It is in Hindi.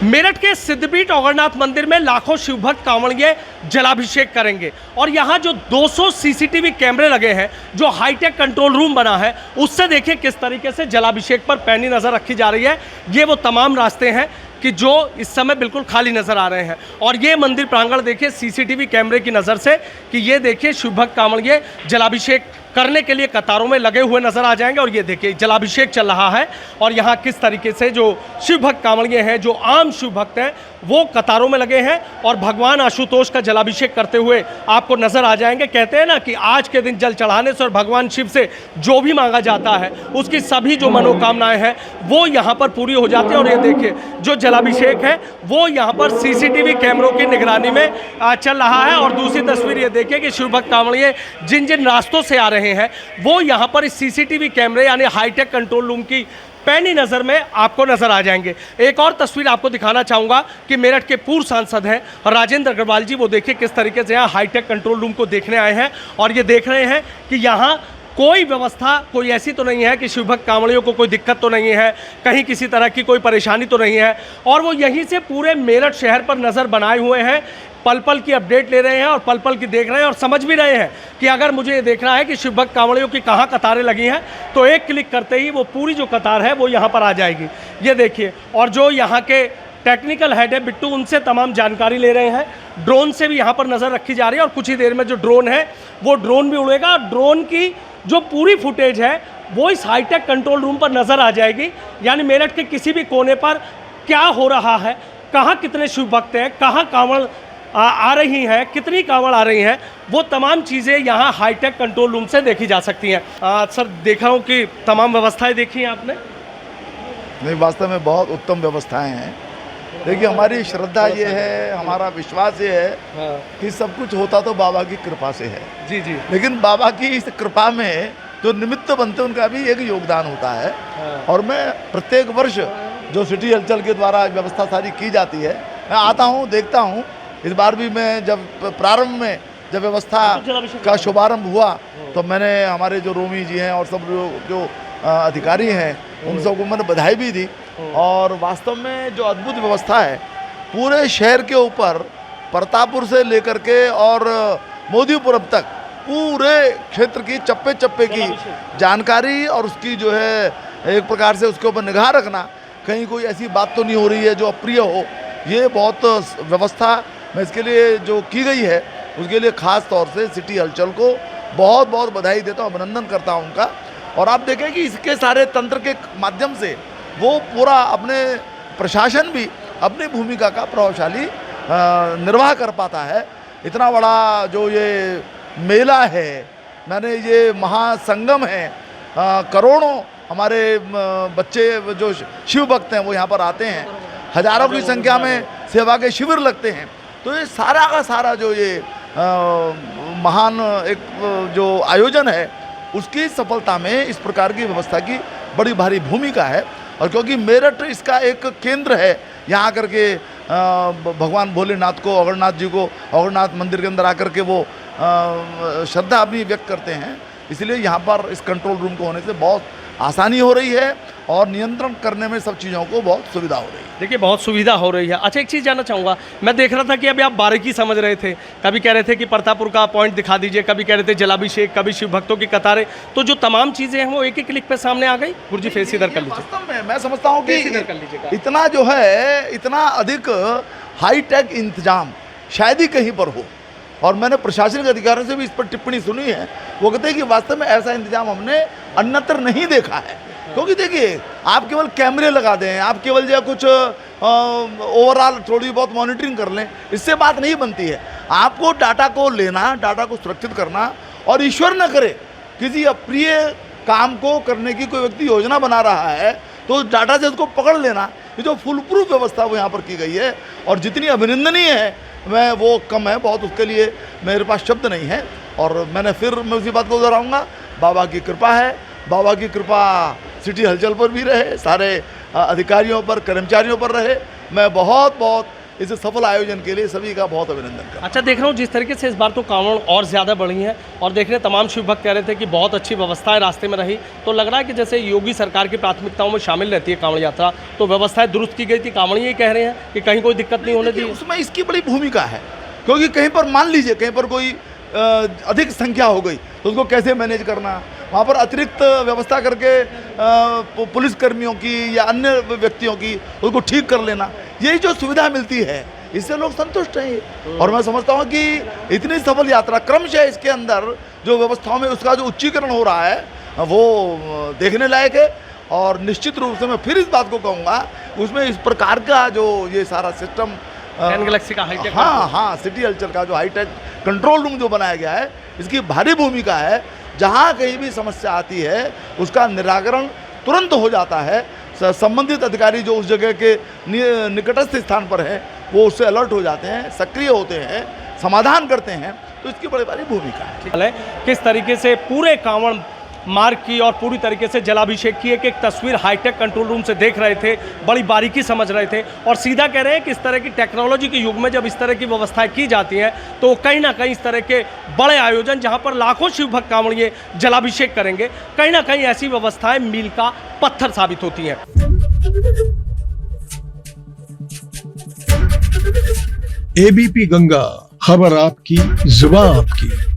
मेरठ के सिद्धपीठ औगरनाथ मंदिर में लाखों शिवभक्त कांवड़िए जलाभिषेक करेंगे और यहाँ जो 200 सीसीटीवी कैमरे लगे हैं, जो हाईटेक कंट्रोल रूम बना है, उससे देखिए किस तरीके से जलाभिषेक पर पैनी नज़र रखी जा रही है। ये वो तमाम रास्ते हैं कि जो इस समय बिल्कुल खाली नज़र आ रहे हैं और ये मंदिर प्रांगण देखिए सीसीटीवी कैमरे की नज़र से कि ये देखिए शिवभक्त कांवड़िए जलाभिषेक करने के लिए कतारों में लगे हुए नजर आ जाएंगे। और ये देखिए जलाभिषेक चल रहा है और यहाँ किस तरीके से जो शिवभक्त कांवड़िए हैं, जो आम शिवभक्त हैं, वो कतारों में लगे हैं और भगवान आशुतोष का जलाभिषेक करते हुए आपको नजर आ जाएंगे। कहते हैं ना कि आज के दिन जल चढ़ाने से और भगवान शिव से जो भी मांगा जाता है, उसकी सभी जो मनोकामनाएं हैं वो यहाँ पर पूरी हो जाती है। और ये देखिए जो जलाभिषेक है वो यहाँ पर सीसीटीवी कैमरों की निगरानी में चल रहा है। और दूसरी तस्वीर ये देखिए कि शिवभक्त कांवड़िए जिन जिन रास्तों से आ रहे हैं वो यहाँ पर इस सीसीटीवी कैमरे यानी हाईटेक कंट्रोल रूम की पैनी नज़र में आपको नजर आ जाएंगे। एक और तस्वीर आपको दिखाना चाहूँगा कि मेरठ के पूर्व सांसद हैं राजेंद्र अग्रवाल जी, वो देखिए किस तरीके से यहाँ हाईटेक कंट्रोल रूम को देखने आए हैं और ये देख रहे हैं कि यहाँ कोई व्यवस्था कोई ऐसी तो नहीं है कि शिवभक्त कांवड़ियों को कोई दिक्कत तो नहीं है, कहीं किसी तरह की कोई परेशानी तो नहीं है। और वो यहीं से पूरे मेरठ शहर पर नज़र बनाए हुए हैं, पल पल की अपडेट ले रहे हैं और पल पल की देख रहे हैं और समझ भी रहे हैं कि अगर मुझे ये देखना है कि शिवभक्त कांवड़ियों की कहाँ कतारें लगी हैं तो एक क्लिक करते ही वो पूरी जो कतार है वो यहाँ पर आ जाएगी। ये देखिए, और जो यहाँ के टेक्निकल हेड है बिट्टू, उनसे तमाम जानकारी ले रहे हैं। ड्रोन से भी यहाँ पर नज़र रखी जा रही है और कुछ ही देर में जो ड्रोन है वो ड्रोन भी उड़ेगा। ड्रोन की जो पूरी फुटेज है वो इस हाईटेक कंट्रोल रूम पर नज़र आ जाएगी। यानी मेरठ के किसी भी कोने पर क्या हो रहा है, कहाँ कितने शिवभक्त हैं, कहाँ कांवड़ आ रही हैं, कितनी कांवड़ आ रही हैं, वो तमाम चीज़ें यहाँ हाईटेक कंट्रोल रूम से देखी जा सकती हैं। सर, देखा हूँ कि तमाम व्यवस्थाएं देखी हैं आपने? नहीं, वास्तव में बहुत उत्तम व्यवस्थाएं हैं। देखिए, हमारी श्रद्धा ये है, हमारा विश्वास ये है कि सब कुछ होता तो बाबा की कृपा से है। जी जी। लेकिन बाबा की इस कृपा में जो निमित्त बनते हैं उनका भी एक योगदान होता है। और मैं प्रत्येक वर्ष जो सिटी हलचल के द्वारा व्यवस्था सारी की जाती है, मैं आता हूँ, देखता हूँ। इस बार भी मैं जब प्रारंभ में जब व्यवस्था का शुभारंभ हुआ तो मैंने हमारे जो रोमी जी हैं और सब जो अधिकारी हैं उन सबको मैंने बधाई भी दी। और वास्तव में जो अद्भुत व्यवस्था है, पूरे शहर के ऊपर प्रतापपुर से लेकर के और मोदीपुरम तक पूरे क्षेत्र की चप्पे चप्पे की जानकारी और उसकी जो है एक प्रकार से उसके ऊपर निगाह रखना, कहीं कोई ऐसी बात तो नहीं हो रही है जो अप्रिय हो। ये बहुत व्यवस्था मैं इसके लिए जो की गई है उसके लिए ख़ास तौर से सिटी हलचल को बहुत बहुत बधाई देता हूँ, अभिनंदन करता हूँ उनका। और आप देखें कि इसके सारे तंत्र के माध्यम से वो पूरा अपने प्रशासन भी अपनी भूमिका का प्रभावशाली निर्वाह कर पाता है। इतना बड़ा जो ये मेला है, मैंने ये महासंगम है, करोड़ों हमारे बच्चे जो शिव भक्त हैं वो यहाँ पर आते हैं, हजारों की संख्या में सेवा के शिविर लगते हैं। तो ये सारा का सारा जो ये महान एक जो आयोजन है उसकी सफलता में इस प्रकार की व्यवस्था की बड़ी भारी भूमिका है। और क्योंकि मेरठ इसका एक केंद्र है, यहाँ आकर के भगवान भोलेनाथ को, औगरनाथ जी को औगरनाथ मंदिर के अंदर आकर के वो श्रद्धा अपनी व्यक्त करते हैं, इसलिए यहाँ पर इस कंट्रोल रूम को होने से बहुत आसानी हो रही है और नियंत्रण करने में सब चीज़ों को बहुत सुविधा हो रही है। देखिए, बहुत सुविधा हो रही है। अच्छा, एक चीज़ जानना चाहूँगा, मैं देख रहा था कि अभी आप बारीकी समझ रहे थे, कभी कह रहे थे कि प्रतापपुर का पॉइंट दिखा दीजिए, कभी कह रहे थे जलाभिषेक, कभी शिव भक्तों की कतारें, तो जो तमाम चीज़ें हैं वो एक ही क्लिक पे सामने आ गई। गुरुजी फेस इधर कर लीजिए। वास्तव में मैं समझता हूँ कि इधर कर लीजिएगा। इतना जो है, इतना अधिक हाईटेक इंतजाम शायद ही कहीं पर हो। और मैंने प्रशासनिक अधिकारियों से भी इस पर टिप्पणी सुनी है, वो कहते हैं कि वास्तव में ऐसा इंतजाम हमने अन्यत्र नहीं देखा है। क्योंकि देखिए, आप केवल कैमरे लगा दें, आप केवल जो कुछ ओवरऑल थोड़ी बहुत मॉनिटरिंग कर लें, इससे बात नहीं बनती है। आपको डाटा को लेना, डाटा को सुरक्षित करना, और ईश्वर न करे किसी अप्रिय काम को करने की कोई व्यक्ति योजना बना रहा है तो डाटा से उसको पकड़ लेना, ये जो फुल प्रूफ व्यवस्था वो यहाँ पर की गई है और जितनी अभिनंदनीय है मैं वो कम है बहुत, उसके लिए मेरे पास शब्द नहीं है। और मैं उसी बात को दोहराऊंगा, बाबा की कृपा है। बाबा की कृपा सिटी हलचल पर भी रहे, सारे अधिकारियों पर, कर्मचारियों पर रहे। मैं बहुत बहुत इस सफल आयोजन के लिए सभी का बहुत अभिनंदन करता हूं। अच्छा, देख रहा हूँ जिस तरीके से इस बार तो कांवड़ और ज़्यादा बढ़ी है और देख रहे तमाम शिव भक्त कह रहे थे कि बहुत अच्छी व्यवस्थाएं रास्ते में रही, तो लग रहा है कि जैसे योगी सरकार की प्राथमिकताओं में शामिल रहती है कांवड़ यात्रा, तो व्यवस्थाएं दुरुस्त की गई थी। कांवड़िए ये कह रहे हैं कि कहीं कोई दिक्कत नहीं होने दी। उसमें इसकी बड़ी भूमिका है, क्योंकि कहीं पर मान लीजिए कहीं पर कोई अधिक संख्या हो गई तो उसको कैसे मैनेज करना, वहाँ पर अतिरिक्त व्यवस्था करके पुलिस कर्मियों की या अन्य व्यक्तियों की उसको ठीक कर लेना, यही जो सुविधा मिलती है इससे लोग संतुष्ट हैं। और मैं समझता हूँ कि इतनी सफल यात्रा क्रमशः इसके अंदर जो व्यवस्थाओं में उसका जो उच्चीकरण हो रहा है वो देखने लायक है। और निश्चित रूप से मैं फिर इस बात को कहूँगा, उसमें इस प्रकार का जो ये सारा सिस्टम गैलेक्सी का हाईटेक, हाँ सिटी हलचल का जो हाईटेक कंट्रोल रूम जो बनाया गया है, इसकी भारी भूमिका है। जहाँ कहीं भी समस्या आती है उसका निराकरण तुरंत हो जाता है। संबंधित अधिकारी जो उस जगह के निकटस्थ स्थान पर है वो उससे अलर्ट हो जाते हैं, सक्रिय होते हैं, समाधान करते हैं, तो इसकी बड़ी बड़ी भूमिका है। किस तरीके से पूरे कांवड़ मार्ग की और पूरी तरीके से जलाभिषेक की एक तस्वीर हाईटेक कंट्रोल रूम से देख रहे थे, बड़ी बारीकी समझ रहे थे और सीधा कह रहे हैं कि इस तरह की टेक्नोलॉजी के युग में जब इस तरह की व्यवस्थाएं की जाती हैं तो कहीं ना कहीं इस तरह के बड़े आयोजन जहां पर लाखों शिव भक्त कांवड़िए जलाभिषेक करेंगे, कहीं ना कहीं ऐसी व्यवस्थाएं मील का पत्थर साबित होती हैं। एबीपी गंगा, खबर आपकी, जुबान आपकी।